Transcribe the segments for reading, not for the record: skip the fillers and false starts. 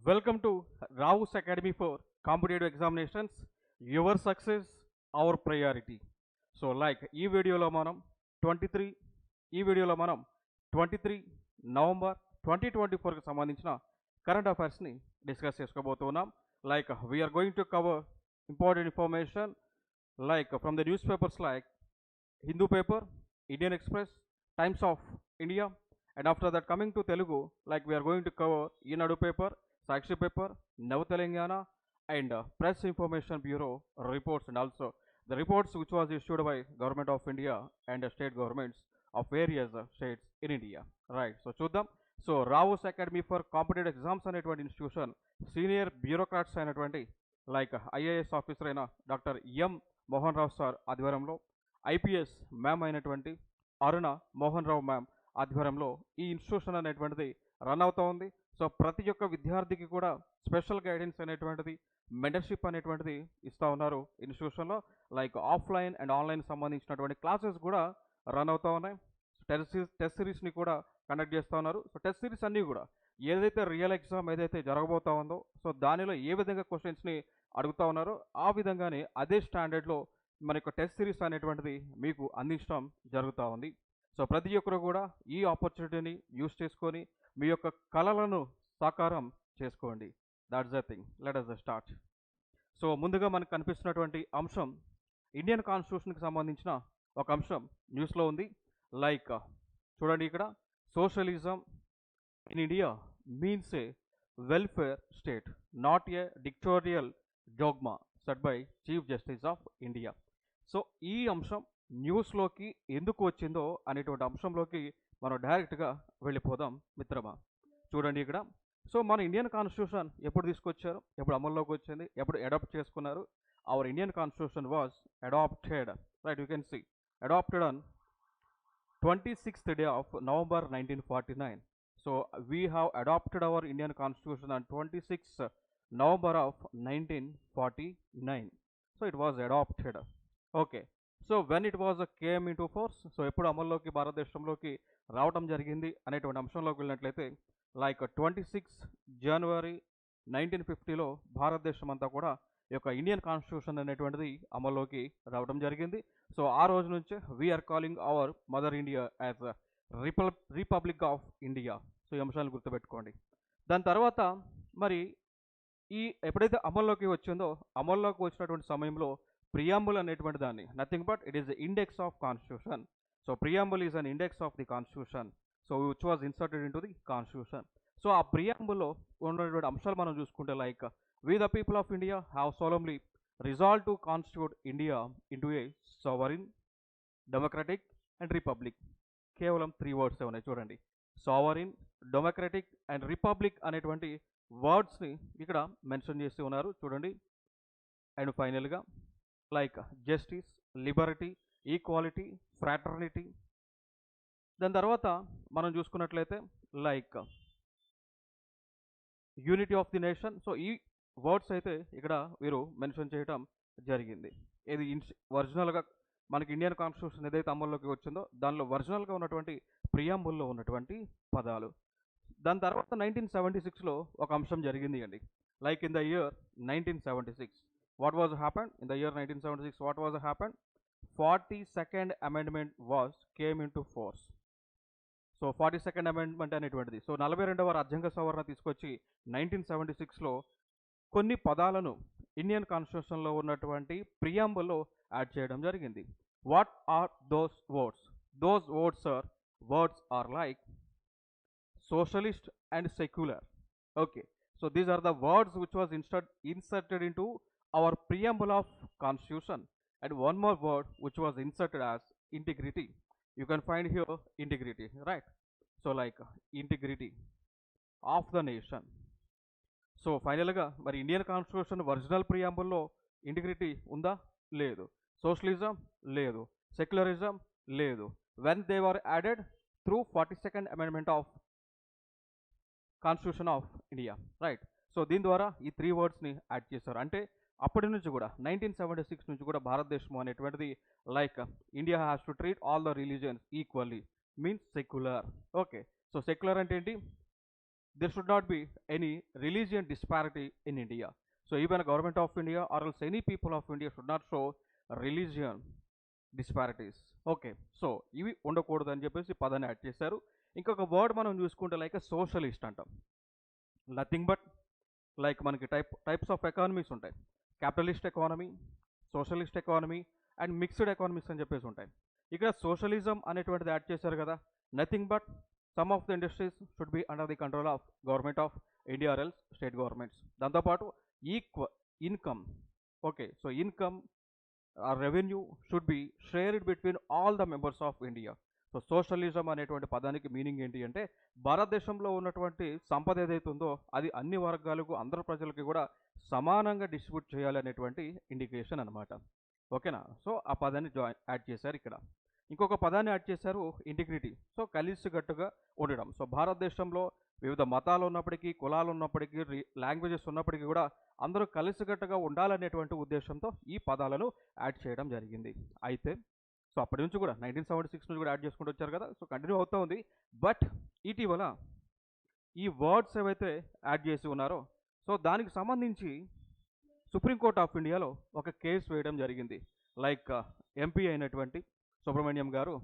Welcome to Rao's Academy for Competitive Examinations. Your success, our priority. So, ఈ వీడియోలో మనం 23 ఈ వీడియోలో మనం 23 నవంబర్ 2024కి సంబంధించిన కరెంట్ అఫైర్స్ని డిస్కస్ చేసుకోబోతున్నాం. We're going to cover important information from the newspapers like Hindu paper, Indian Express, Times of India, and after that coming to Telugu, we are going to cover Enadu paper, Sakshi paper, Nav Telangana, and Press Information Bureau reports, and also the reports which was issued by Government of India and state governments of various states in India. Right, so చూద్దాం. So Rao's academy for competitive exams అనేటువంటి institution senior bureaucrats అయినటువంటి IAS officer అయిన doctor M Mohan Rao sir ఆధ్వర్యంలో IPS ma'am అయినటువంటి అరుణ Mohan Rao ma'am ఆధ్వర్యంలో ఈ institution అనేటువంటిది run అవుతూ ఉంది. సో ప్రతి ఒక్క విద్యార్థికి కూడా స్పెషల్ గైడెన్స్ అనేటువంటిది, మెంటర్షిప్ అనేటువంటిది ఇస్తూ ఉన్నారు ఇన్స్టిట్యూషన్లో. ఆఫ్లైన్ అండ్ ఆన్లైన్ సంబంధించినటువంటి క్లాసెస్ కూడా రన్ అవుతూ ఉన్నాయి. టెస్ట్ సిరీస్ని కూడా కండక్ట్ చేస్తూ ఉన్నారు. సో టెస్ట్ సిరీస్ అన్నీ కూడా ఏదైతే రియల్ ఎగ్జామ్ ఏదైతే జరగబోతా ఉందో, సో దానిలో ఏ విధంగా క్వశ్చన్స్ని అడుగుతూ ఉన్నారో ఆ విధంగానే అదే స్టాండర్డ్లో మన యొక్క టెస్ట్ సిరీస్ అనేటువంటిది మీకు అందించడం జరుగుతూ ఉంది. సో ప్రతి ఒక్కరు కూడా ఈ ఆపర్చునిటీని యూజ్ చేసుకొని మీ యొక్క కళలను సాకారం చేసుకోండి. That's the thing. Let us start. So ముందుగా మనకు కనిపిస్తున్నటువంటి అంశం ఇండియన్ కాన్స్టిట్యూషన్కి సంబంధించిన ఒక అంశం న్యూస్లో ఉంది. చూడండి, ఇక్కడ socialism in India means a welfare state, not a dictatorial dogma set by chief justice of India. So ఈ అంశం న్యూస్లోకి ఎందుకు వచ్చిందో అనేటువంటి అంశంలోకి మనం డైరెక్ట్గా వెళ్ళిపోదాం మిత్రమా. చూడండి ఇక్కడ. సో మన ఇండియన్ కాన్స్టిట్యూషన్ ఎప్పుడు తీసుకొచ్చారు, ఎప్పుడు అమల్లోకి వచ్చింది, ఎప్పుడు అడాప్ట్ చేసుకున్నారు? Our Indian constitution was adopted, right, you can see, adopted on 26th day of November 1949. So we have adopted our Indian constitution on 26th November of 1949. So it was adopted. Okay. So when it was came in to force, so ఎప్పుడు అమల్లోకి భారతదేశంలోకి రావడం జరిగింది అనేటువంటి అంశంలోకి వెళ్ళినట్లయితే 26 జనవరి 1950లో భారతదేశం అంతా కూడా ఈ యొక్క ఇండియన్ కాన్స్టిట్యూషన్ అనేటువంటిది అమల్లోకి రావడం జరిగింది. సో ఆ రోజు నుంచే we're calling our mother India as republic of India. So ఈ అంశాలను గుర్తుపెట్టుకోండి. దాని తర్వాత మరి ఈ ఎప్పుడైతే అమల్లోకి వచ్చిందో, అమల్లోకి వచ్చినటువంటి సమయంలో ప్రియాంబుల్ అనేటువంటి దాన్ని, nothing but it is the index of constitution. So preamble is an index of the constitution, so which was inserted into the constitution. So ఆ ప్రియాంబుల్లో ఉన్నటువంటి అంశాలు మనం చూసుకుంటే we the people of India have solemnly resolve to constitute India into a sovereign, democratic and republic. కేవలం 3 words ఉన్నాయి చూడండి. Sovereign, democratic and republic అనేటువంటి వర్డ్స్ని ఇక్కడ మెన్షన్ చేసి ఉన్నారు చూడండి. అండ్ ఫైనల్గా జస్టిస్, లిబర్టీ, ఈక్వాలిటీ, ఫ్రాటర్నిటీ. దాని తర్వాత మనం చూసుకున్నట్లయితే unity of the nation. So ఈ వర్డ్స్ అయితే ఇక్కడ వీరు మెన్షన్ చేయడం జరిగింది. ఇది ఒరిజినల్గా మనకి ఇండియన్ కాన్స్టిట్యూషన్ ఏదైతే అమల్లోకి వచ్చిందో దానిలో ఒరిజినల్గా ఉన్నటువంటి ప్రియాంబుల్లో ఉన్నటువంటి పదాలు. దాని తర్వాత 1976లో ఒక అంశం జరిగింది అండి. In the year 1976, what was happened in the year 1976? What was happened? 42nd amendment came into force. So 42nd amendment అనేటువంటిది, సో 42వ రాజ్యాంగ సవరణ తీసుకొచ్చి 1976లో కొన్ని పదాలను ఇండియన్ కాన్స్టిట్యూషన్లో ఉన్నటువంటి ప్రియాంబుల్లో యాడ్ చేయడం జరిగింది. What are those words? Those words are like socialist and secular. Okay, so these are the words which was inserted into our preamble of constitution, and one more word which was inserted as integrity. You can find here integrity, right? So integrity of the nation. So ఫైనల్గా మరి Indian constitution original ప్రియాంబుల్లో integrity ఉందా? లేదు. Socialism లేదు. Secularism లేదు. When they were added through 42nd amendment of constitution of India, right. So దీని ద్వారా ఈ 3 వర్డ్స్ని add చేశారు. అంటే అప్పటి నుంచి కూడా 1976 నుంచి కూడా భారతదేశం అనేటువంటిది India has to treat all the religions equally, means secular. Okay, so secular అంటే ఏంటి? there should not be any religion disparity in India. So even a government of India or else any people of India should not show religion disparities. Okay, so ఇవి ఉండకూడదు అని చెప్పేసి పదాన్ని add చేశారు. ఇంకొక word మనం చూసుకుంటే లైక్ సోషలిస్ట్ అంటాం. నథింగ్ బట్ లైక్ మనకి టైప్స్ ఆఫ్ ఎకానమీస్ ఉంటాయి. Capitalist economy, socialist economy and mixed economies అని చెప్పేసి ఉంటాయి. ఇక్కడ సోషలిజం అనేటువంటిది యాడ్ చేశారు కదా. Nothing but some of the industries should be under the control of government of India or else state governments. దాంతోపాటు income, okay, so income revenue should be shared between all the members of India. So socialism అనేటువంటి పదానికి meaning ఏంటి అంటే భారతదేశంలో ఉన్నటువంటి సంపద ఏదైతే ఉందో అది అన్ని వర్గాలకు అందరు ప్రజలకి కూడా సమానంగా డిస్ట్రిబ్యూట్ చేయాలి అనేటువంటి ఇండికేషన్ అనమాట. ఓకేనా, సో ఆ పదాన్ని యాడ్ చేశారు ఇక్కడ. ఇంకొక పదాన్ని యాడ్ చేశారు ఇంటిగ్రిటీ. సో కలిసికట్టుగా ఉండడం. సో భారతదేశంలో వివిధ మతాలు ఉన్నప్పటికీ, కులాలు ఉన్నప్పటికీ, లాంగ్వేజెస్ ఉన్నప్పటికీ కూడా అందరూ కలిసికట్టుగా ఉండాలనేటువంటి ఉద్దేశంతో ఈ పదాలను యాడ్ చేయడం జరిగింది. అయితే సో అప్పటి నుంచి కూడా 1976 నుంచి కూడా యాడ్ చేసుకుంటూ వచ్చారు కదా, సో కంటిన్యూ అవుతూ ఉంది. బట్ ఇటీవల ఈ వర్డ్స్ ఏవైతే యాడ్ చేసి ఉన్నారో సో దానికి సంబంధించి సుప్రీంకోర్ట్ ఆఫ్ ఇండియాలో ఒక కేసు వేయడం జరిగింది. లైక్ ఎంపీ అయినటువంటి సుబ్రహ్మణ్యం గారు,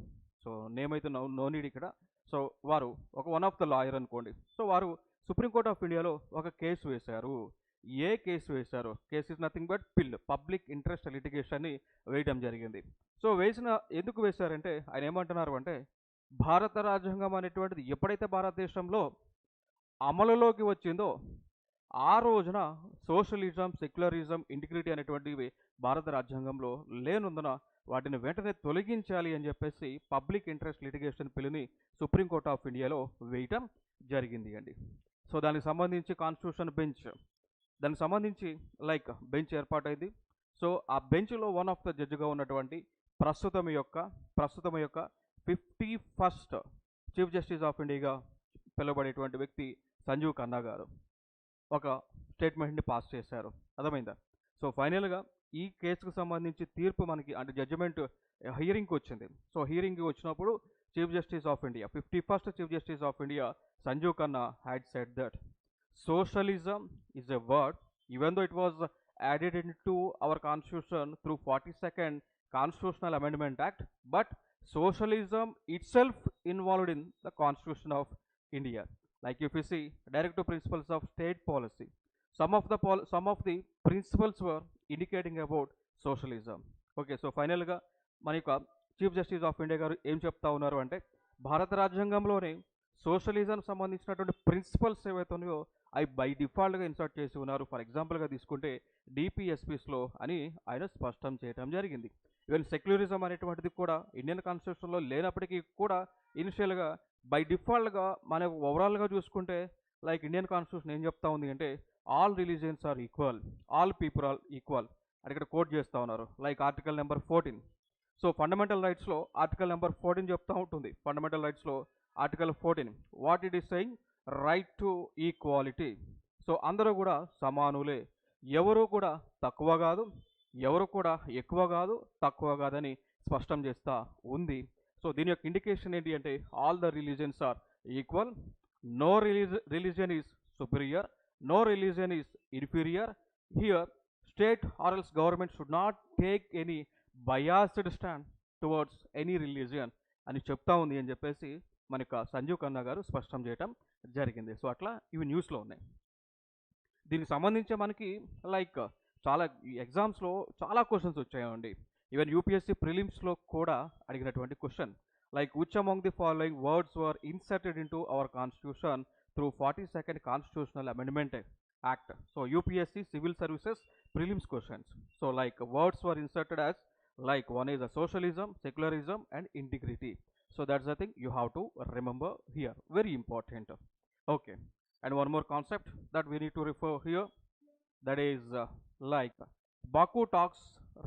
సో నేమ్ అయితే నో నీడ్ ఇక్కడ. సో వారు ఒక వన్ ఆఫ్ ద లాయర్ అనుకోండి. సో వారు సుప్రీంకోర్ట్ ఆఫ్ ఇండియాలో ఒక కేసు వేశారు. ఏ కేసు వేశారు? కేసు ఇస్ నథింగ్ బట్ పిల్, పబ్లిక్ ఇంట్రెస్ట్ లిటిగేషన్ని వేయడం జరిగింది. సో ఎందుకు వేశారంటే ఆయన ఏమంటున్నారు అంటే భారత రాజ్యాంగం అనేటువంటిది ఎప్పుడైతే భారతదేశంలో అమలులోకి వచ్చిందో ఆ రోజున సోషలిజం, సెక్యులరిజం, ఇంటిగ్రిటీ అనేటువంటివి భారత రాజ్యాంగంలో లేనందున వాటిని వెంటనే తొలగించాలి అని చెప్పేసి పబ్లిక్ ఇంట్రెస్ట్ లిటిగేషన్ పిల్ని సుప్రీంకోర్ట్ ఆఫ్ ఇండియాలో వేయటం జరిగింది అండి. సో దానికి సంబంధించి కాన్స్టిట్యూషన్ బెంచ్, దానికి సంబంధించి లైక్ బెంచ్ ఏర్పాటైంది. సో ఆ బెంచ్లో వన్ ఆఫ్ ద జడ్జిగా ఉన్నటువంటి ప్రస్తుతం యొక్క 51st చీఫ్ జస్టిస్ ఆఫ్ ఇండియాగా పిలువబడేటువంటి వ్యక్తి సంజీవ్ ఖన్నా గారు ఒక స్టేట్మెంట్ని పాస్ చేశారు. అర్థమైందా? సో ఫైనల్గా ఈ కేసుకు సంబంధించి తీర్పు మనకి అంటే జడ్జిమెంట్ హియరింగ్కి వచ్చింది. సో హియరింగ్కి వచ్చినప్పుడు chief justice of India, 51st chief justice of India Sanjiv Khanna had said that socialism is a word even though it was added into our constitution through 42nd constitutional amendment act, but socialism itself involved in the constitution of India. Like if you see directive principles of state policy, some of the principles were indicating about socialism. Okay, so final ga manaka chief justice of India గారు ఏం చెప్తా ఉన్నారు అంటే భారత రాజ్యాంగంలోనే socialism సంబంధించినటువంటి principles ఏవైతే ఉన్నాయో అవి బై డిఫాల్ట్గా ఇన్సర్ట్ చేసి ఉన్నారు. ఫర్ ఎగ్జాంపుల్గా తీసుకుంటే డిపిఎస్పీస్లో అని ఆయన స్పష్టం చేయడం జరిగింది. ఈవెన్ సెక్యులరిజం అనేటువంటిది కూడా ఇండియన్ కాన్స్టిట్యూషన్లో లేనప్పటికీ కూడా ఇనిషియల్గా బై డిఫాల్ట్గా మన ఓవరాల్గా చూసుకుంటే లైక్ ఇండియన్ కాన్స్టిట్యూషన్ ఏం చెప్తా ఉంది అంటే all religions are equal, all people are equal అని ఇక్కడ కోట్ చేస్తూ ఉన్నారు. Like article number 14. So fundamental రైట్స్లో ఆర్టికల్ నెంబర్ 14 చెప్తూ ఉంటుంది. ఫండమెంటల్ రైట్స్లో article 14 what it is saying, right to equality. So అందరూ కూడా సమానులే, ఎవరు కూడా తక్కువ కాదు, ఎవరు కూడా ఎక్కువ కాదు, తక్కువ కాదని స్పష్టం చేస్తూ ఉంది. సో దీని యొక్క ఇండికేషన్ ఏంటి అంటే all the religions are equal, no religion is superior, no religion is inferior. Here state or else government should not take any biased stand towards any religion అని చెప్తా ఉంది అని చెప్పేసి మనకు సంజీవ్ ఖన్నా గారు స్పష్టం చేయటం జరిగింది. సో అట్లా ఇవి న్యూస్లో ఉన్నాయి. దీనికి సంబంధించి మనకి లైక్ చాలా ఎగ్జామ్స్లో చాలా క్వశ్చన్స్ వచ్చాయండి. ఈవెన్ యూపీఎస్సీ ప్రిలిమ్స్లో కూడా అడిగినటువంటి question like which among the following words were inserted in to our constitution through 42nd constitutional amendment act. So UPSC civil services prelims questions. So like words were inserted as like one is a socialism, secularism and integrity. So that's the thing you have to remember here, very important. Okay, and one more concept that we need to refer here, that is like Baku talks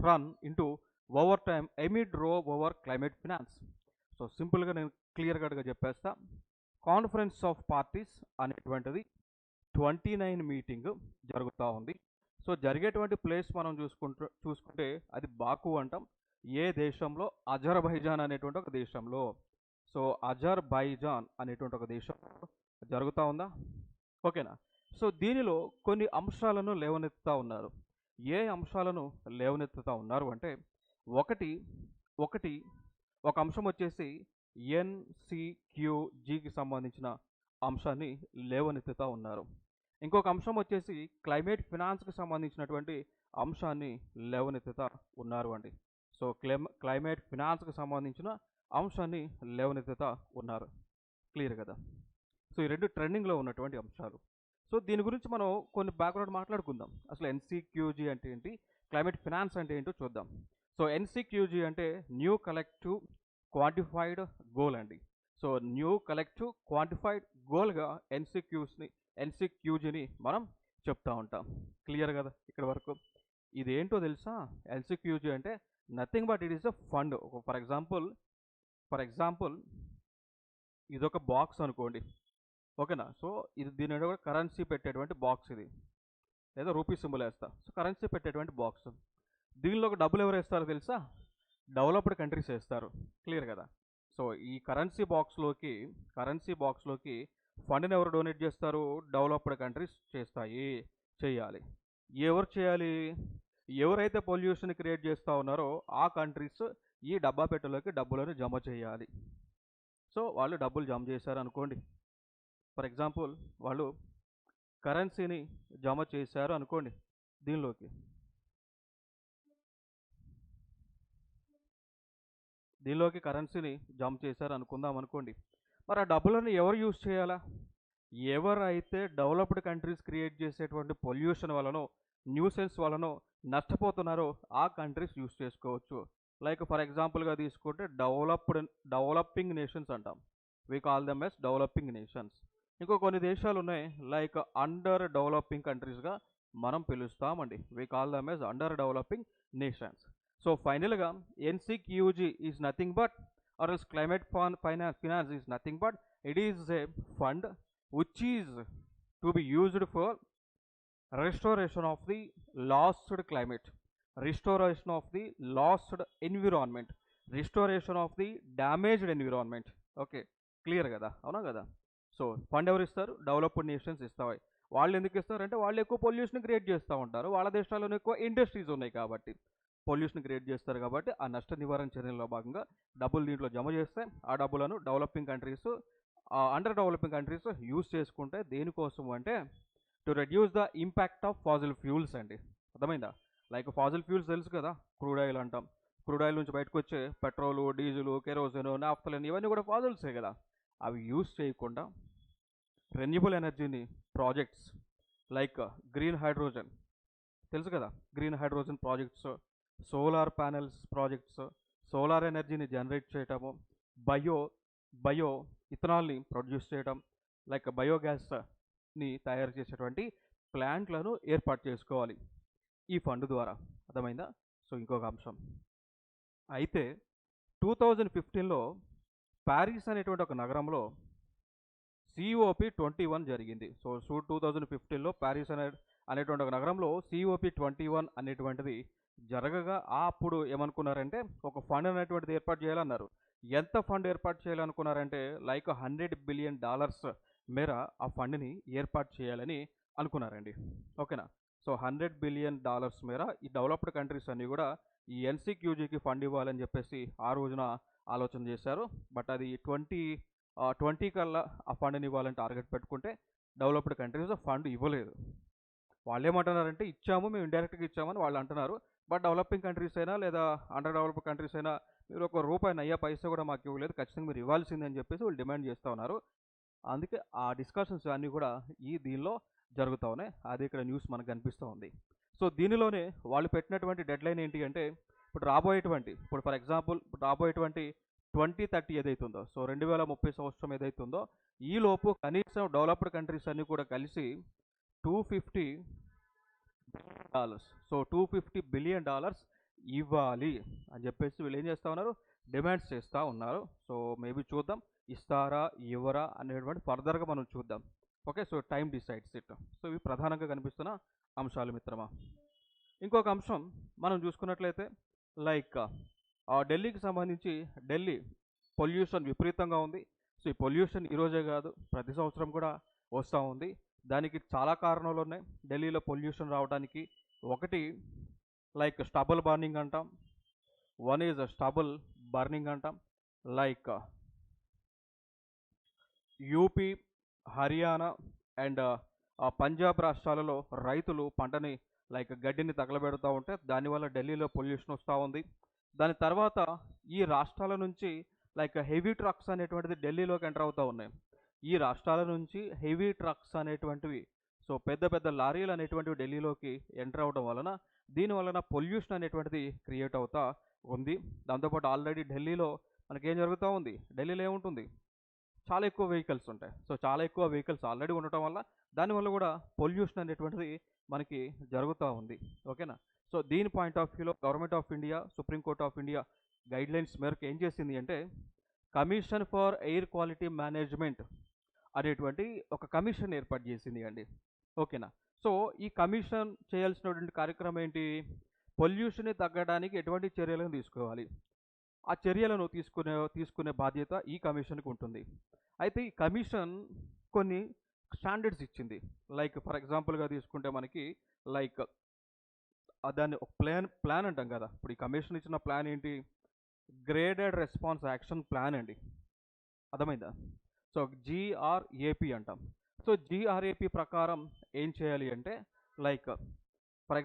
run into overtime amid row over climate finance. So simple ga nenu clear cut ga cheppesta, conference of parties అనేటువంటిది 29 meeting జరుగుతూ ఉంది. So జరిగేటువంటి place మనం చూసుకుంటే అది బాకు అంటాం. ఏ దేశంలో? Azerbaijan అనేటువంటి ఒక దేశంలో. సో అజర్బైజాన్ అనేటువంటి ఒక దేశం జరుగుతూ ఉందా? ఓకేనా. సో దీనిలో కొన్ని అంశాలను లేవనెత్తుతా ఉన్నారు. ఏ అంశాలను లేవనెత్తుతా ఉన్నారు అంటే ఒకటి ఒకటి ఒక అంశం వచ్చేసి ఎన్సిక్యూజికి సంబంధించిన అంశాన్ని లేవనెత్తుతా ఉన్నారు. ఇంకొక అంశం వచ్చేసి క్లైమేట్ ఫినాన్స్కి సంబంధించినటువంటి అంశాన్ని లేవనెత్తుతా ఉన్నారు అండి. సో క్లైమేట్ ఫినాన్స్కి సంబంధించిన అంశాన్ని లేవనెత్తుతా ఉన్నారు. క్లియర్ కదా. సో ఈ రెండు ట్రెండింగ్లో ఉన్నటువంటి అంశాలు. సో దీని గురించి మనం కొన్ని బ్యాక్గ్రౌండ్ మాట్లాడుకుందాం. అసలు ఎన్సిక్యూజీ అంటే ఏంటి, క్లైమేట్ ఫినాన్స్ అంటే ఏంటో చూద్దాం. సో ఎన్సిక్యూజీ అంటే న్యూ కలెక్టివ్ క్వాంటిఫైడ్ గోల్ అండి. సో న్యూ కలెక్టివ్ క్వాంటిఫైడ్ గోల్గా ఎన్సిక్యూజీని మనం చెప్తా ఉంటాం. క్లియర్ కదా ఇక్కడ వరకు. ఇదేంటో తెలుసా, ఎన్సిక్యూజీ అంటే nothing but it is a fund. For example ఇదొక బాక్స్ అనుకోండి, ఓకేనా. సో ఇది దీని కూడా కరెన్సీ పెట్టేటువంటి బాక్స్ ఇది, లేదా రూపీ సింబల్ వేస్తా. సో కరెన్సీ పెట్టేటువంటి బాక్స్. దీనిలోకి డబ్బులు ఎవరు వేస్తారో తెలుసా, డెవలప్డ్ కంట్రీస్ వేస్తారు. క్లియర్ కదా. సో ఈ కరెన్సీ బాక్స్లోకి ఫండ్ని ఎవరు డొనేట్ చేస్తారు, డెవలప్డ్ కంట్రీస్ చేయాలి. ఎవరు చేయాలి, ఎవరైతే పొల్యూషన్ క్రియేట్ చేస్తూ ఉన్నారో ఆ కంట్రీస్ ఈ డబ్బా పెట్టెలోకి డబ్బులను జమ చేయాలి. సో వాళ్ళు డబ్బులు జమ చేశారు అనుకోండి. ఫర్ ఎగ్జాంపుల్ వాళ్ళు కరెన్సీని జమ చేశారు అనుకోండి, దీనిలోకి కరెన్సీని జమ చేశారు అనుకుందాం అనుకోండి. మరి ఆ డబ్బులను ఎవరు యూజ్ చేయాలా, ఎవరైతే డెవలప్డ్ కంట్రీస్ క్రియేట్ చేసేటువంటి పొల్యూషన్ వలనో న్యూసెన్స్ వలనో నష్టపోతున్నారో ఆ కంట్రీస్ యూజ్ చేసుకోవచ్చు. లైక్ ఫర్ ఎగ్జాంపుల్గా తీసుకుంటే డెవలపింగ్ నేషన్స్ అంటాం. We call them as developing nations. ఇంకో కొన్ని దేశాలు ఉన్నాయి, లైక్ అండర్ డెవలపింగ్ కంట్రీస్గా మనం పిలుస్తామండి. We call them as under developing nations. So ఫైనల్గా NCQG is nothing but or else climate finance is nothing but it is a fund which is to be used for restoration of the lost climate, restoration of the lost environment, restoration of the damaged environment. Okay, clear కదా, అవునా కదా. So fund ఎవరు ఇస్తారు, developed nations ఇస్తాయి. వాళ్ళు ఎందుకు ఇస్తారంటే వాళ్ళు ఎక్కువ పొల్యూషన్ క్రియేట్ చేస్తూ ఉంటారు, వాళ్ళ దేశాల్లోనే ఎక్కువ ఇండస్ట్రీస్ ఉన్నాయి కాబట్టి పొల్యూషన్ క్రియేట్ చేస్తారు. కాబట్టి ఆ నష్ట నివారణ చర్యల్లో భాగంగా డబ్బులు దీంట్లో జమ చేస్తే ఆ డబ్బులను developing countries, under developing countries use చేసుకుంటే దేనికోసం అంటే to reduce the impact of Faasil fuels అండి. అర్థమైందా. లైక్ ఫాజిల్ ఫ్యూల్స్ తెలుసు కదా, క్రూడ్ ఆయిల్ అంటాం. క్రూడ్ ఆయిల్ నుంచి బయటకు వచ్చే పెట్రోలు, డీజిల్, కెరోసిన్, నాఫ్తలిన్ ఇవన్నీ కూడా ఫాజిల్సే కదా. అవి యూజ్ చేయకుండా రెన్యూబుల్ ఎనర్జీని ప్రాజెక్ట్స్ లైక్ గ్రీన్ హైడ్రోజన్ తెలుసు కదా, green hydrogen projects, solar panels projects, solar ఎనర్జీని జనరేట్ చేయటము, బయో ఇథనాల్ని ప్రొడ్యూస్ చేయటం, లైక్ బయోగ్యాస్ని తయారు చేసేటువంటి ప్లాంట్లను ఏర్పాటు చేసుకోవాలి ఈ ఫండ్ ద్వారా. అర్థమైందా. సో ఇంకొక అంశం అయితే 2015లో ప్యారిస్ అనేటువంటి ఒక నగరంలో COP21 జరిగింది. సో 2015లో ప్యారిస్ అనేటువంటి ఒక నగరంలో COP21 అనేటువంటిది జరగగా అప్పుడు ఏమనుకున్నారంటే ఒక ఫండ్ అనేటువంటిది ఏర్పాటు చేయాలన్నారు. ఎంత ఫండ్ ఏర్పాటు చేయాలనుకున్నారంటే లైక్ $100 బిలియన్ మేర ఆ ఫండ్ని ఏర్పాటు చేయాలని అనుకున్నారండి. ఓకేనా. సో $100 బిలియన్ మేర ఈ డెవలప్డ్ కంట్రీస్ అన్నీ కూడా ఈ ఎన్సిక్యూజీకి ఫండ్ ఇవ్వాలని చెప్పేసి ఆ రోజున ఆలోచన చేశారు. బట్ అది 2020 కల్లా ఆ ఫండ్ని ఇవ్వాలని టార్గెట్ పెట్టుకుంటే డెవలప్డ్ కంట్రీస్ ఫండ్ ఇవ్వలేదు. వాళ్ళు ఏమంటున్నారంటే ఇచ్చాము, మేము ఇండైరెక్ట్గా ఇచ్చామని వాళ్ళు అంటున్నారు. బట్ డెవలపింగ్ కంట్రీస్ అయినా లేదా అండర్ డెవలప్డ్ కంట్రీస్ అయినా మీరు ఒక రూపాయి నయ్యా పైసా కూడా మాకు ఇవ్వలేదు, ఖచ్చితంగా మీరు ఇవ్వాల్సిందని చెప్పేసి వాళ్ళు డిమాండ్ చేస్తూ ఉన్నారు. అందుకే ఆ డిస్కషన్స్ అన్నీ కూడా దీనిలో జరుగుతూ ఉన్నాయి. అది ఇక్కడ న్యూస్ మనకు కనిపిస్తూ ఉంది. సో దీనిలోనే వాళ్ళు పెట్టినటువంటి డెడ్ లైన్ ఏంటి అంటే ఇప్పుడు ఫర్ ఎగ్జాంపుల్ రాబోయేటువంటి 2030 ఏదైతుందో, సో 2030 సంవత్సరం ఏదైతుందో ఈ లోపు కనీసం డెవలప్డ్ కంట్రీస్ అన్నీ కూడా కలిసి $250 సో $250 బిలియన్ ఇవ్వాలి అని చెప్పేసి వీళ్ళు ఏం చేస్తూ ఉన్నారు, డిమాండ్స్ చేస్తూ ఉన్నారు. సో మేబీ చూద్దాం ఇస్తారా ఇవ్వరా అనేటువంటి ఫర్దర్గా మనం చూద్దాం. Okay. So time decides it. So ఇవి ప్రధానంగా కనిపిస్తున్న అంశాలు మిత్రమా. ఇంకొక అంశం మనం చూసుకున్నట్లయితే లైక్ ఢిల్లీకి సంబంధించి ఢిల్లీ పొల్యూషన్ విపరీతంగా ఉంది. సో ఈ పొల్యూషన్ ఈరోజే కాదు ప్రతి సంవత్సరం కూడా వస్తూ ఉంది. దానికి చాలా కారణాలు ఉన్నాయి ఢిల్లీలో పొల్యూషన్ రావడానికి. ఒకటి లైక్ స్టబుల్ బర్నింగ్ అంటాం, వన్ ఈజ్ స్టబుల్ బర్నింగ్ అంటాం. Like UP, Haryana and Punjab రాష్ట్రాలలో రైతులు పంటని లైక్ గడ్డిని తగలబెడతా ఉంటే దానివల్ల ఢిల్లీలో పొల్యూషన్ వస్తూ ఉంది. దాని తర్వాత ఈ రాష్ట్రాల నుంచి లైక్ హెవీ ట్రక్స్ అనేటువంటిది ఢిల్లీలోకి ఎంటర్ అవుతూ ఉన్నాయి. ఈ రాష్ట్రాల నుంచి హెవీ ట్రక్స్ అనేటువంటివి, సో పెద్ద పెద్ద లారీలు అనేటువంటివి ఢిల్లీలోకి ఎంటర్ అవడం వలన దీని వలన పొల్యూషన్ అనేటువంటిది క్రియేట్ అవుతా ఉంది. దాంతోపాటు ఆల్రెడీ ఢిల్లీలో మనకేం జరుగుతూ ఉంది, ఢిల్లీలో ఏముంటుంది, చాలా ఎక్కువ వెహికల్స్ ఉంటాయి. సో చాలా ఎక్కువ వెహికల్స్ ఆల్రెడీ ఉండటం వల్ల దానివల్ల కూడా పొల్యూషన్ అనేటువంటిది మనకి జరుగుతూ ఉంది. ఓకేనా. సో దీని పాయింట్ ఆఫ్ వ్యూలో government of India, Supreme Court of India guidelines మేరకు ఏం చేసింది అంటే commission for air quality management అనేటువంటి ఒక కమిషన్ ఏర్పాటు చేసింది అండి. ఓకేనా. సో ఈ కమిషన్ చేయాల్సినటువంటి కార్యక్రమం ఏంటి, పొల్యూషన్ని తగ్గడానికి ఎటువంటి చర్యలను తీసుకోవాలి, ఆ చర్యలను తీసుకునే బాధ్యత ఈ కమిషన్కి ఉంటుంది. అయితే ఈ కమిషన్ కొన్ని స్టాండర్డ్స్ ఇచ్చింది. లైక్ ఫర్ ఎగ్జాంపుల్గా తీసుకుంటే మనకి లైక్ దాన్ని ఒక ప్లాన్ అంటాం కదా. ఇప్పుడు ఈ కమిషన్ ఇచ్చిన ప్లాన్ ఏంటి, గ్రేడెడ్ రెస్పాన్స్ యాక్షన్ ప్లాన్ అండి. అర్థమైందా. సో GRAP అంటాం. సో GRAP ప్రకారం ఏం చేయాలి అంటే లైక్ ఫర్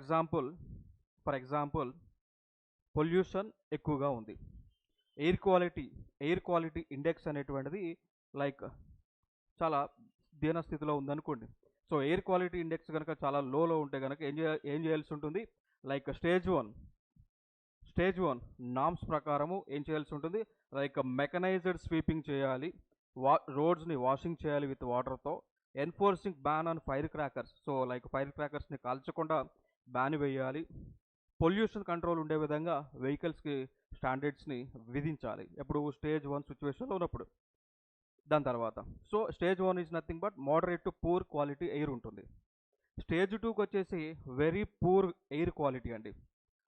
ఎగ్జాంపుల్ పొల్యూషన్ ఎక్కువగా ఉంది, ఎయిర్ క్వాలిటీ ఇండెక్స్ అనేటువంటిది లైక్ చాలా దీనస్థితిలో ఉందనుకోండి. సో ఎయిర్ క్వాలిటీ ఇండెక్స్ కనుక చాలా లోలో ఉంటే కనుక ఏం చేయాల్సి ఉంటుంది, లైక్ స్టేజ్ వన్ నామ్స్ ప్రకారము ఏం చేయాల్సి ఉంటుంది, లైక్ మెకనైజ్డ్ స్వీపింగ్ చేయాలి, రోడ్స్ని వాషింగ్ చేయాలి విత్ వాటర్తో, enforcing ban on firecrackers, so like fire క్రాకర్స్ని కాల్చకుండా బ్యాన్ వేయాలి, పొల్యూషన్ కంట్రోల్ ఉండే విధంగా వెహికల్స్కి స్టాండర్డ్స్ని విధించాలి ఎప్పుడు స్టేజ్ 1 సిచ్యువేషన్లో ఉన్నప్పుడు. దాని తర్వాత so stage 1 is nothing but moderate to poor quality air ఉంటుంది. స్టేజ్ 2కి వచ్చేసి వెరీ పూర్ ఎయిర్ క్వాలిటీ అండి.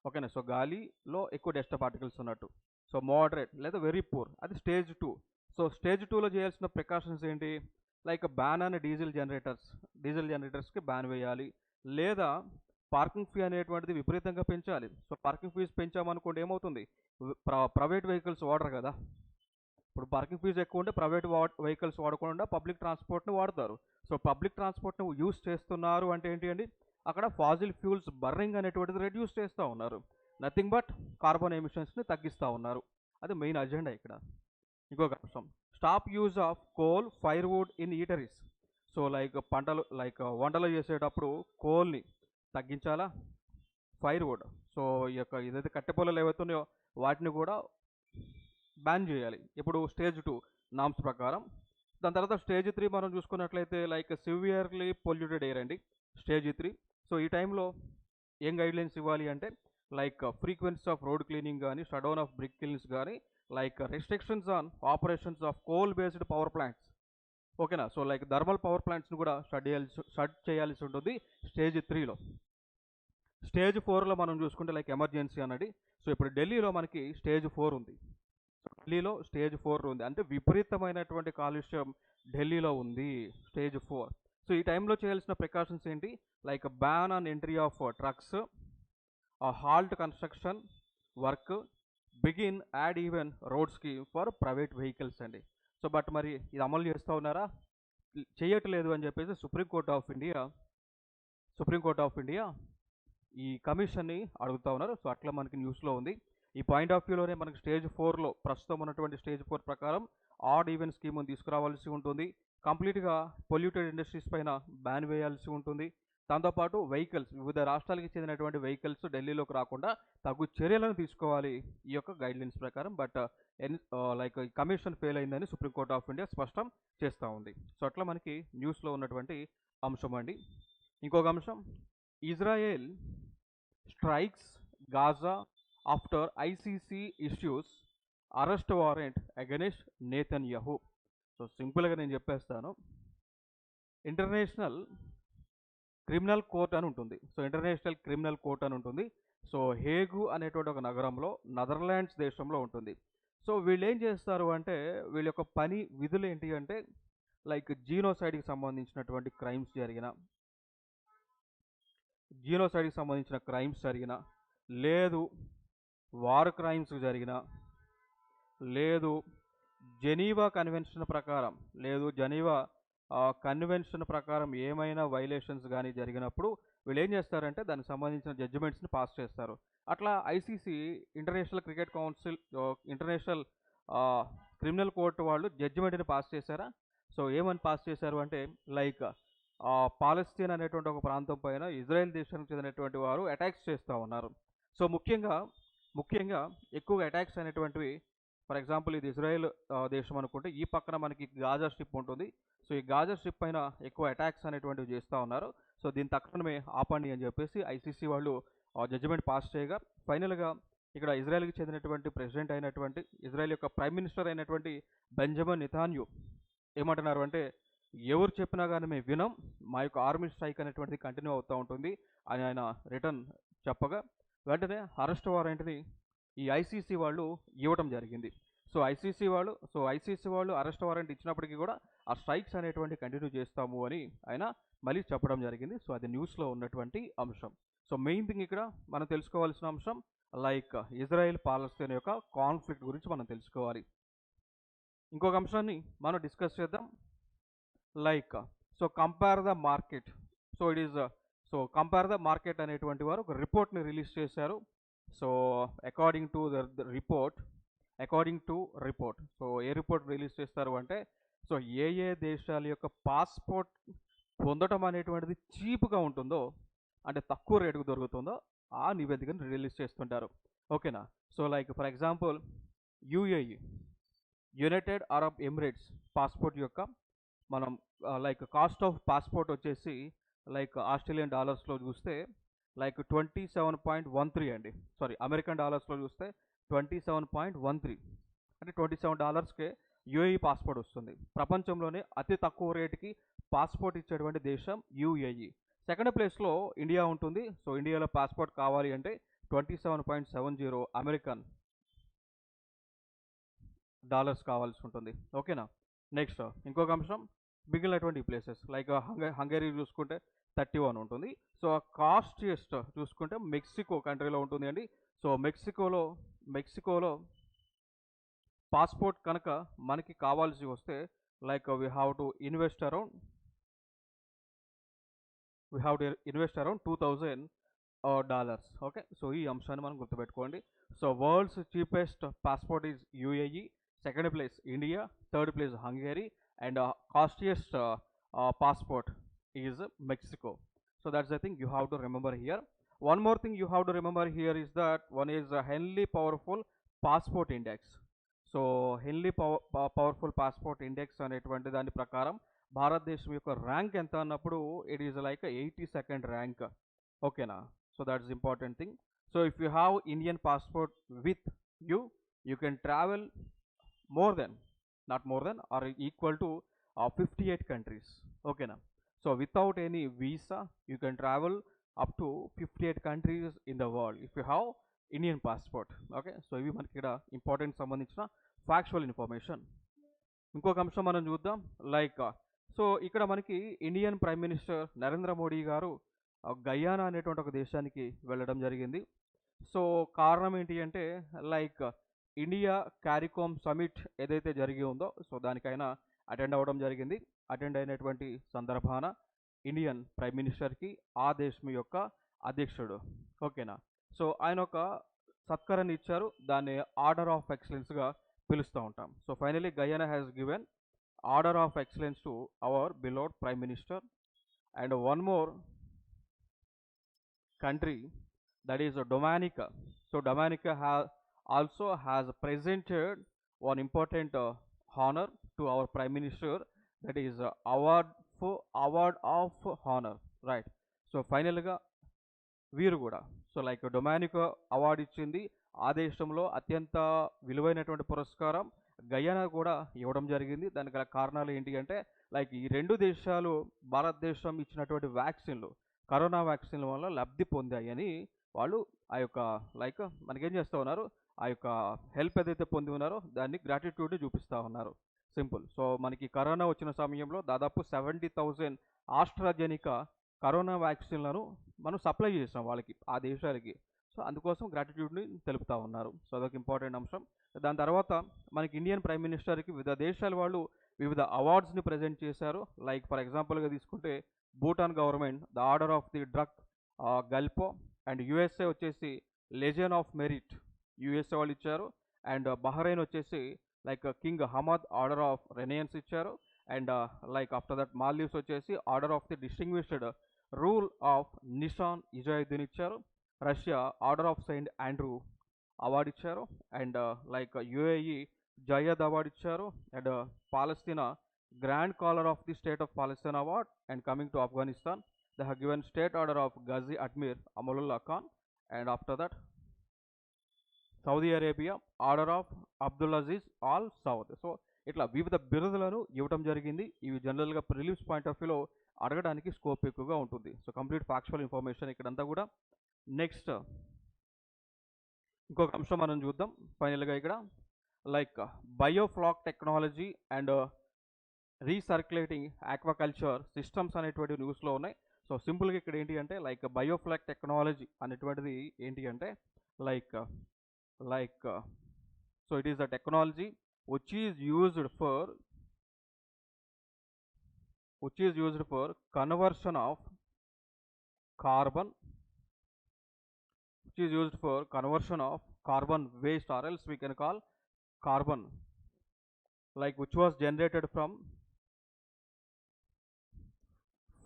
ఓకేనా. సో గాలిలో ఎక్కువ డస్ట్ పార్టికల్స్ ఉన్నట్టు. సో మోడరేట్ లేదా వెరీ పూర్, అది స్టేజ్ 2. సో స్టేజ్ 2లో చేయాల్సిన ప్రికాషన్స్ ఏంటి, లైక్ బ్యాన్ అనే డీజిల్ జనరేటర్స్కి బ్యాన్ వేయాలి, లేదా పార్కింగ్ ఫీ అనేటువంటిది విపరీతంగా పెంచాలి. సో పార్కింగ్ ఫీజు పెంచామనుకోండి ఏమవుతుంది, ప్రైవేట్ వెహికల్స్ వాడరు కదా. ఇప్పుడు పార్కింగ్ ఫీజు ఎక్కువ ఉంటే ప్రైవేట్ వెహికల్స్ వాడకుండా పబ్లిక్ ట్రాన్స్పోర్ట్ని వాడతారు. సో పబ్లిక్ ట్రాన్స్పోర్ట్ని యూస్ చేస్తున్నారు అంటే ఏంటి అండి, అక్కడ ఫాజిల్ ఫ్యూల్స్ బర్నింగ్ అనేటువంటిది రెడ్యూస్ చేస్తూ ఉన్నారు, నథింగ్ బట్ కార్బన్ ఎమిషన్స్ని తగ్గిస్తూ ఉన్నారు. అది మెయిన్ అజెండా ఇక్కడ. ఇంకొక అంశం, stop use of coal firewood in eateries. So like వంటలు చేసేటప్పుడు కోల్ని తగ్గించాలా, ఫైర్వుడ్, సో ఈ యొక్క ఏదైతే కట్టెపొలలు ఏవైతున్నాయో వాటిని కూడా బ్యాన్ చేయాలి ఇప్పుడు స్టేజ్ 2 నామ్స్ ప్రకారం. దాని తర్వాత స్టేజ్ 3 మనం చూసుకున్నట్లయితే లైక్ సివియర్లీ పొల్యూటెడ్ ఎయిర్ అండి, స్టేజ్ 3. సో ఈ టైంలో ఏం గైడ్లైన్స్ ఇవ్వాలి అంటే like frequency of road cleaning కానీ, shut down of brick kilns కానీ, like restrictions on operations of coal based power plants. ఓకేనా. సో లైక్ థర్మల్ పవర్ ప్లాంట్స్ని కూడా షట్ చేయాల్సి ఉంటుంది స్టేజ్ 3లో. స్టేజ్ 4లో మనం చూసుకుంటే లైక్ ఎమర్జెన్సీ అన్నది. సో ఇప్పుడు ఢిల్లీలో మనకి స్టేజ్ 4 ఉంది. ఢిల్లీలో స్టేజ్ 4 ఉంది అంటే విపరీతమైనటువంటి కాలుష్యం ఢిల్లీలో ఉంది, స్టేజ్ 4. సో ఈ టైంలో చేయాల్సిన ప్రికాషన్స్ ఏంటి, like ban on entry of trucks, halt construction work, begin add even road scheme for private vehicles అండి. సో బట్ మరి ఇది అమలు చేస్తూ ఉన్నారా, చేయట్లేదు అని చెప్పేసి సుప్రీంకోర్ట్ ఆఫ్ ఇండియా ఈ కమిషన్ని అడుగుతూ ఉన్నారు. సో అట్లా మనకి న్యూస్లో ఉంది. ఈ పాయింట్ ఆఫ్ వ్యూలోనే మనకి స్టేజ్ 4లో ప్రస్తుతం ఉన్నటువంటి స్టేజ్ 4 ప్రకారం ఆడ్ ఈవెన్ స్కీమ్ని తీసుకురావాల్సి ఉంటుంది. కంప్లీట్గా పొల్యూటెడ్ ఇండస్ట్రీస్ పైన బ్యాన్ వేయాల్సి ఉంటుంది. దాంతోపాటు వెహికల్స్, వివిధ రాష్ట్రాలకి చెందినటువంటి వెహికల్స్ ఢిల్లీలోకి రాకుండా తగు చర్యలను తీసుకోవాలి ఈ యొక్క గైడ్లైన్స్ ప్రకారం. బట్ లైక్ కమిషన్ ఫెయిల్ అయిందని సుప్రీంకోర్ట్ ఆఫ్ ఇండియా స్పష్టం చేస్తూ ఉంది. సో అట్లా మనకి న్యూస్లో ఉన్నటువంటి అంశం అండి. ఇంకొక అంశం, Israel strikes Gaza after ICC issues arrest warrant against Netanyahu. So సింపుల్గా నేను చెప్పేస్తాను, ఇంటర్నేషనల్ క్రిమినల్ కోర్ట్ అని ఉంటుంది. సో హేగు అనేటువంటి ఒక నగరంలో నెదర్లాండ్స్ దేశంలో ఉంటుంది. సో వీళ్ళు ఏం చేస్తారు అంటే వీళ్ళ యొక్క విధులు ఏంటి అంటే లైక్ జీనోసైడ్కి సంబంధించినటువంటి క్రైమ్స్ జరిగిన, లేదు వార్ క్రైమ్స్ జరిగిన, లేదు జెనీవా కన్వెన్షన్ ప్రకారం ఏమైనా వైలేషన్స్ కానీ జరిగినప్పుడు వీళ్ళు ఏం చేస్తారంటే దానికి సంబంధించిన జడ్జిమెంట్స్ని పాస్ చేస్తారు. అట్లా ICC international cricket council, international criminal court వాళ్ళు జడ్జిమెంట్ని పాస్ చేశారా? సో ఏమని పాస్ చేశారు అంటే, లైక్ పాలస్తీన్ అనేటువంటి ఒక ప్రాంతం పైన ఇజ్రాయెల్ దేశానికి చెందినటువంటి వారు అటాక్స్ చేస్తూ ఉన్నారు. సో ముఖ్యంగా ఎక్కువగా అటాక్స్ అనేటువంటివి, ఫర్ ఎగ్జాంపుల్ ఇది ఇజ్రాయెల్ దేశం అనుకుంటే ఈ పక్కన మనకి గాజా స్ట్రిప్ ఉంటుంది. సో ఈ గాజా స్ట్రిప్ పైన ఎక్కువ అటాక్స్ అనేటువంటివి చేస్తూ ఉన్నారు. సో దీని తక్షణమే ఆపండి అని చెప్పేసి ఐసీసీ వాళ్ళు జడ్జిమెంట్ పాస్ చేయగా, ఫైనల్గా ఇక్కడ ఇజ్రాయెల్కి చెందినటువంటి ప్రెసిడెంట్ అయినటువంటి, ఇజ్రాయెల్ యొక్క ప్రైమ్ మినిస్టర్ అయినటువంటి బెంజమిన్ నెతన్యాహు ఏమంటున్నారు అంటే, ఎవరు చెప్పినా కానీ మేము వినం, మా యొక్క ఆర్మీ స్ట్రైక్ అనేటువంటిది కంటిన్యూ అవుతూ ఉంటుంది అని ఆయన రిటర్న్ చెప్పగా, వెంటనే అరెస్ట్ వారెంట్ని ఈ ఐసీసీ వాళ్ళు ఇవ్వడం జరిగింది. సో ఐసీసీ వాళ్ళు అరెస్ట్ వారెంట్ ఇచ్చినప్పటికీ కూడా ఆ స్ట్రైక్స్ అనేటువంటి కంటిన్యూ చేస్తాము అని ఆయన మళ్ళీ చెప్పడం జరిగింది. సో అది న్యూస్లో ఉన్నటువంటి అంశం. సో మెయిన్ థింగ్ ఇక్కడ మనం తెలుసుకోవాల్సిన అంశం, లైక్ ఇజ్రాయెల్ పాలస్తీన్ యొక్క కాన్ఫ్లిక్ట్ గురించి మనం తెలుసుకోవాలి. ఇంకొక అంశాన్ని మనం డిస్కస్ చేద్దాం. Like compare the market. Compare the market అనేటువంటి వారు ఒక రిపోర్ట్ని రిలీజ్ చేశారు. So according to report, so A report release చేస్తారు అంటే, సో ఏ దేశాల యొక్క పాస్పోర్ట్ పొందడం అనేటువంటిది చీప్గా ఉంటుందో, అంటే తక్కువ రేటుకు దొరుకుతుందో ఆ నివేదికను రిలీజ్ చేస్తుంటారు. ఓకేనా? So like for example UAE, United Arab Emirates passport యొక్క మనం లైక్ కాస్ట్ ఆఫ్ పాస్పోర్ట్ వచ్చేసి లైక్ ఆస్ట్రేలియన్ డాలర్స్లో చూస్తే లైక్ 27.13 అండి. అమెరికన్ డాలర్స్లో చూస్తే 27.13, అంటే $27కే యుఏఈ పాస్పోర్ట్ వస్తుంది. ప్రపంచంలోనే అతి తక్కువ రేటుకి పాస్పోర్ట్ ఇచ్చేటువంటి దేశం యుఏఈ. సెకండ్ ప్లేస్లో ఇండియా ఉంటుంది. సో ఇండియాలో పాస్పోర్ట్ కావాలి అంటే 27.70 అమెరికన్ డాలర్స్ కావాల్సి ఉంటుంది. ఓకేనా? నెక్స్ట్ ఇంకొక అంశం, మిగిలినటువంటి ప్లేసెస్ లైక్ హంగరీ చూసుకుంటే 31 ఉంటుంది. సో కాస్టియస్ట్ చూసుకుంటే మెక్సికో కంట్రీలో ఉంటుంది అండి. సో మెక్సికోలో పాస్పోర్ట్ కనుక మనకి కావాల్సి వస్తే like we have to invest around $2,000. Okay, so ఈ అంశాన్ని మనం గుర్తుపెట్టుకోండి. So world's cheapest passport is UAE, second place India, third place Hungary, and costliest passport is Mexico. So that's the thing you have to remember here. One more thing you have to remember here is that one is Henley Powerful Passport Index. So Henley Powerful Passport Index అనేటువంటి దాని ప్రకారం భారతదేశం యొక్క rank ఎంత అన్నప్పుడు it is like 82nd rank. ఓకేనా? So that's important thing. So if you have Indian passport with you can travel not more than or equal to 58 countries. Okay na? So without any visa you can travel up to 58 countries in the world if you have Indian passport. Okay, so ivi manaki ikkada important సంబంధించిన factual information. ఇంకొక అంశం మనం చూద్దాం. Like so ఇక్కడ మనకి Indian prime minister Narendra Modi గారు Guyana అనేటువంటి ఒక దేశానికి వెళ్ళడం జరిగింది. సో కారణం ఏంటి అంటే, లైక్ ఇండియా క్యారికోమ్ సమిట్ ఏదైతే జరిగి ఉందో సో దానికైనా అటెండ్ అవ్వడం జరిగింది. అటెండ్ అయినటువంటి సందర్భాన ఇండియన్ ప్రైమ్ మినిస్టర్కి ఆ దేశం యొక్క అధ్యక్షుడు, ఓకేనా, సో ఆయన ఒక సత్కారాన్ని ఇచ్చారు. దాన్ని ఆర్డర్ ఆఫ్ ఎక్సలెన్స్గా పిలుస్తూ ఉంటాం. So finally Guyana has given order of excellence to our బిలోడ్ prime minister. And one more country, that is Dominica. So Dominica also has presented one important honor to our Prime Minister, that is award of honor, right? So finally ga వీరు కూడా so like డొమానికో award ఇచ్చింది. ఆ దేశంలో అత్యంత విలువైనటువంటి పురస్కారం Guyana కూడా ఇవ్వడం జరిగింది. దానికి గల కారణాలు ఏంటి అంటే, లైక్ ఈ రెండు దేశాలు భారతదేశం ఇచ్చినటువంటి వ్యాక్సిన్లు, కరోనా వ్యాక్సిన్ల వల్ల లబ్ధి పొందాయని వాళ్ళు ఆ యొక్క లైక్ మనకేం చేస్తూ ఉన్నారు, ఆ యొక్క హెల్ప్ ఏదైతే పొంది ఉన్నారో దాన్ని గ్రాటిట్యూడ్ని చూపిస్తూ ఉన్నారు. సింపుల్. సో మనకి కరోనా వచ్చిన సమయంలో దాదాపు 70,000 ఆస్ట్రాజెనికా కరోనా వ్యాక్సిన్లను మనం సప్లై చేసాం వాళ్ళకి, ఆ దేశాలకి. సో అందుకోసం గ్రాటిట్యూడ్ని తెలుపుతా ఉన్నారు. సో అదొక ఇంపార్టెంట్ అంశం. దాని తర్వాత మనకి ఇండియన్ ప్రైమ్ మినిస్టర్కి వివిధ దేశాల వాళ్ళు వివిధ అవార్డ్స్ని ప్రజెంట్ చేశారు. లైక్ ఫర్ ఎగ్జాంపుల్గా తీసుకుంటే Bhutan government the order of the Druk Gyalpo, and USA వచ్చేసి లెజెండ్ ఆఫ్ మెరిట్ యుఎస్ఏ వాళ్ళు ఇచ్చారు. అండ్ బహ్రెయిన్ వచ్చేసి like king Hamad order of renaissance ఇచ్చారు. And like after that Maldives వచ్చేసి order of the distinguished rule of Nishan Izzuddeen ఇచ్చారు. Russia order of Saint Andrew award ఇచ్చారు. And like UAE Zayed award ఇచ్చారు. And Palestine grand caller of the state of Palestine award. And coming to Afghanistan they have given state order of Ghazi Amir Amanullah Khan. And after that Saudi Arabia order of Abdul Aziz Al Saud. So ఇట్లా వివిధ బిరుదులను ఇవ్వడం జరిగింది. ఇవి జనరల్గా prelims point of వ్యూలో అడగడానికి scope ఎక్కువగా ఉంటుంది. సో కంప్లీట్ ఫ్యాక్చువల్ ఇన్ఫర్మేషన్ ఇక్కడంతా కూడా. నెక్స్ట్ ఇంకొక అంశం మనం చూద్దాం ఫైనల్గా ఇక్కడ, like biofloc technology and recirculating aquaculture systems అనేటువంటి న్యూస్లో ఉన్నాయి. సో సింపుల్గా ఇక్కడ ఏంటి అంటే లైక్ బయోఫ్లాక్ టెక్నాలజీ అనేటువంటిది ఏంటి అంటే like so it is a technology which is used for conversion of carbon, waste, or else we can call carbon, like which was generated from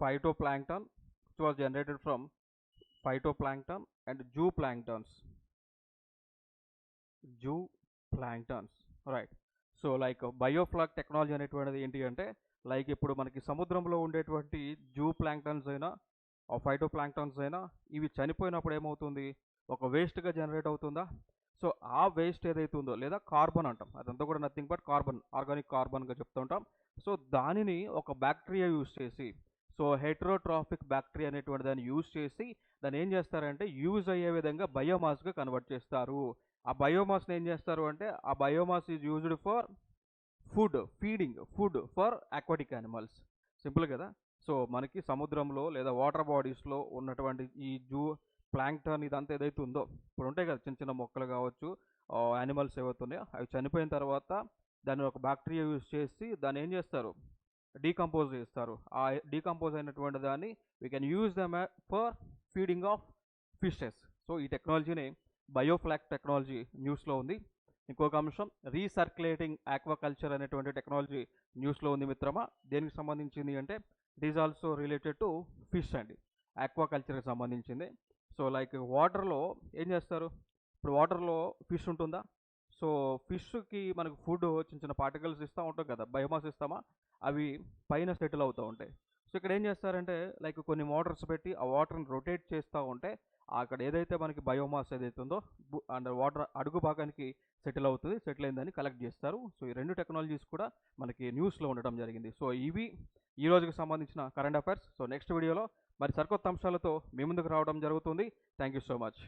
phytoplankton and zooplanktons, right. So like biofloc technology అనేటువంటిది ఏంటి అంటే like ఇప్పుడు మనకి సముద్రంలో ఉండేటువంటి zoo planktons అయినా phyto planktons అయినా ఇవి చనిపోయినప్పుడు ఏమవుతుంది, ఒక వేస్ట్గా జనరేట్ అవుతుందా. సో ఆ వేస్ట్ ఏదైతే ఉందో లేదా కార్బన్ అంటాం, అదంతా కూడా నథింగ్ బట్ కార్బన్, ఆర్గానిక్ కార్బన్గా చెప్తూ ఉంటాం. సో దానిని ఒక బ్యాక్టీరియా యూజ్ చేసి, సో హెట్రోట్రాఫిక్ బ్యాక్టీరియా అనేటువంటి దాన్ని యూజ్ చేసి దాన్ని ఏం చేస్తారంటే యూజ్ అయ్యే విధంగా బయోమాస్గా కన్వర్ట్ చేస్తారు. ఆ బయోమాస్ని ఏం చేస్తారు అంటే ఆ biomass is used for food for aquatic animals. Simple కదా. సో మనకి సముద్రంలో లేదా వాటర్ బాడీస్లో ఉన్నటువంటి ఈ జూ ప్లాంక్టన్ ఇదంతా ఏదైతే ఉందో ఇప్పుడు ఉంటాయి కదా, చిన్న చిన్న మొక్కలు కావచ్చు, యానిమల్స్ ఏవైతే ఉన్నాయో అవి చనిపోయిన తర్వాత దాన్ని ఒక బ్యాక్టీరియా యూజ్ చేసి దాన్ని ఏం చేస్తారు, డీకంపోజ్ చేస్తారు. ఆ డీకంపోజ్ అయినటువంటి దాన్ని we can use them for feeding of fishes. So ఈ టెక్నాలజీని బయోఫ్లాక్ టెక్నాలజీ న్యూస్లో ఉంది. ఇంకొక అంశం రీసర్క్యులేటింగ్ ఆక్వాకల్చర్ అనేటువంటి టెక్నాలజీ న్యూస్లో ఉంది మిత్రమా. దేనికి సంబంధించింది అంటే it is also related to fish అండి, ఆక్వాకల్చర్కి సంబంధించింది. సో లైక్ వాటర్లో ఏం చేస్తారు, ఇప్పుడు వాటర్లో ఫిష్ ఉంటుందా, సో ఫిష్కి మనకు ఫుడ్ చిన్న చిన్న పార్టికల్స్ ఇస్తూ ఉంటాం కదా, బయోమాస్ ఇస్తామా, అవి పైన సెటిల్ అవుతూ ఉంటాయి. సో ఇక్కడ ఏం చేస్తారంటే లైక్ కొన్ని మోటార్స్ పెట్టి ఆ వాటర్ని రొటేట్ చేస్తూ ఉంటే అక్కడ ఏదైతే మనకి బయోమాస్ ఏదైతే ఉందో అండర్ వాటర్ అడుగు భాగానికి సెటిల్ అవుతుంది, సెటిల్ అయిందని కలెక్ట్ చేస్తారు. సో ఈ రెండు టెక్నాలజీస్ కూడా మనకి న్యూస్లో ఉండడం జరిగింది. సో ఇవి ఈ రోజుకి సంబంధించిన కరెంట్ అఫైర్స్. సో నెక్స్ట్ వీడియోలో మరి సరికొత్త అంశాలతో మీ ముందుకు రావడం జరుగుతుంది. Thank you so much.